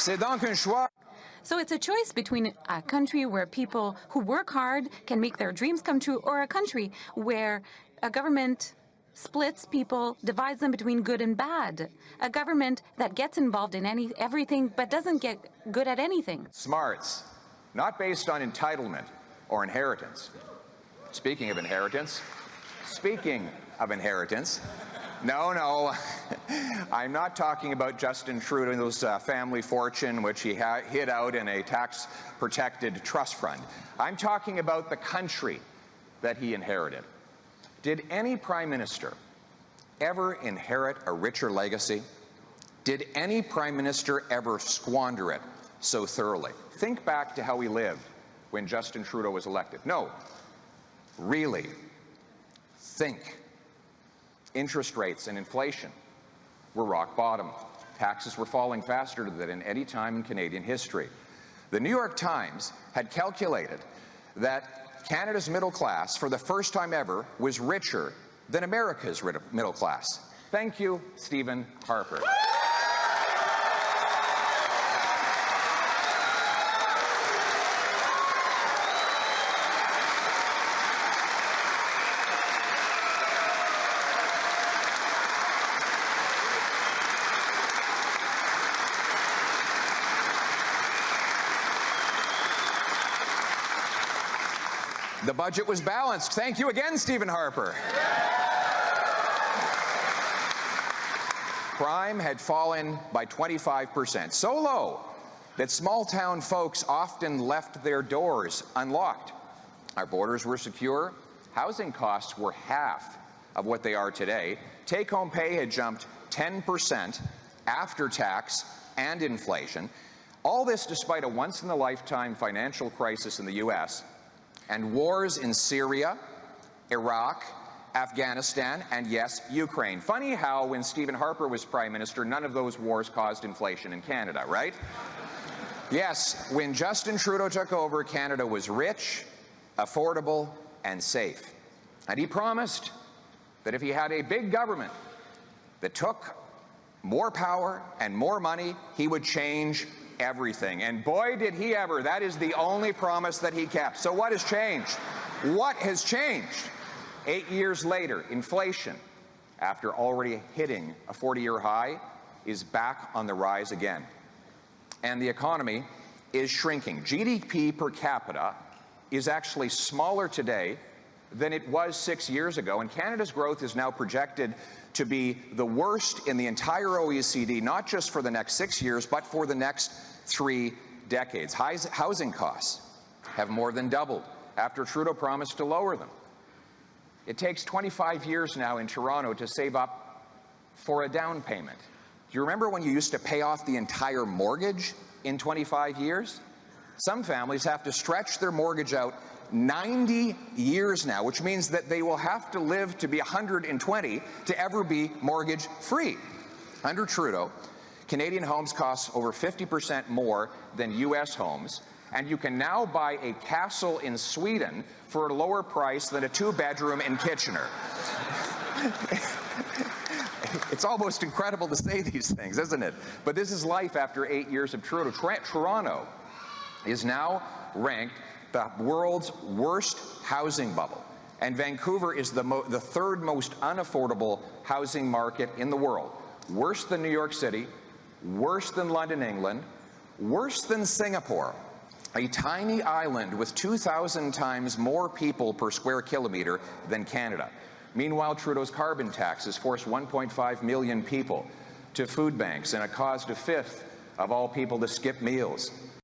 C'est donc un choix. So it's a choice between a country where people who work hard can make their dreams come true, or a country where a government splits people, divides them between good and bad. A government that gets involved in everything but doesn't get good at anything. Smarts, not based on entitlement or inheritance. Speaking of inheritance, no, I'm not talking about Justin Trudeau's family fortune, which he hid out in a tax-protected trust fund. I'm talking about the country that he inherited. Did any prime minister ever inherit a richer legacy? Did any prime minister ever squander it so thoroughly? Think back to how we lived when Justin Trudeau was elected. No, really, think. Interest rates and inflation were rock bottom. Taxes were falling faster than at any time in Canadian history. The New York Times had calculated that Canada's middle class, for the first time ever, was richer than America's middle class. Thank you, Stephen Harper. The budget was balanced. Thank you again, Stephen Harper. Crime had fallen by 25%, so low that small-town folks often left their doors unlocked. Our borders were secure. Housing costs were half of what they are today. Take-home pay had jumped 10% after tax and inflation. All this despite a once-in-a-lifetime financial crisis in the U.S., and wars in Syria, Iraq, Afghanistan, and yes, Ukraine. Funny how when Stephen Harper was Prime Minister, none of those wars caused inflation in Canada, right? Yes, when Justin Trudeau took over, Canada was rich, affordable, and safe. And he promised that if he had a big government that took more power and more money, he would change everything. And boy, did he ever. That is the only promise that he kept. So what has changed? What has changed? 8 years later, inflation, after already hitting a 40-year high, is back on the rise again. And the economy is shrinking. GDP per capita is actually smaller today than it was 6 years ago, and Canada's growth is now projected to be the worst in the entire OECD, not just for the next 6 years, but for the next 3 decades. Housing costs have more than doubled after Trudeau promised to lower them. It takes 25 years now in Toronto to save up for a down payment. Do you remember when you used to pay off the entire mortgage in 25 years? Some families have to stretch their mortgage out 90 years now, which means that they will have to live to be 120 to ever be mortgage free. Under Trudeau, Canadian homes cost over 50% more than U.S. homes, and you can now buy a castle in Sweden for a lower price than a 2-bedroom in Kitchener. It's almost incredible to say these things, isn't it? But this is life after 8 years of Trudeau. Toronto is now ranked the world's worst housing bubble, and Vancouver is the third most unaffordable housing market in the world. Worse than New York City, worse than London, England, worse than Singapore, a tiny island with 2,000 times more people per square kilometer than Canada. Meanwhile, Trudeau's carbon tax has forced 1.5 million people to food banks, and it caused a fifth of all people to skip meals.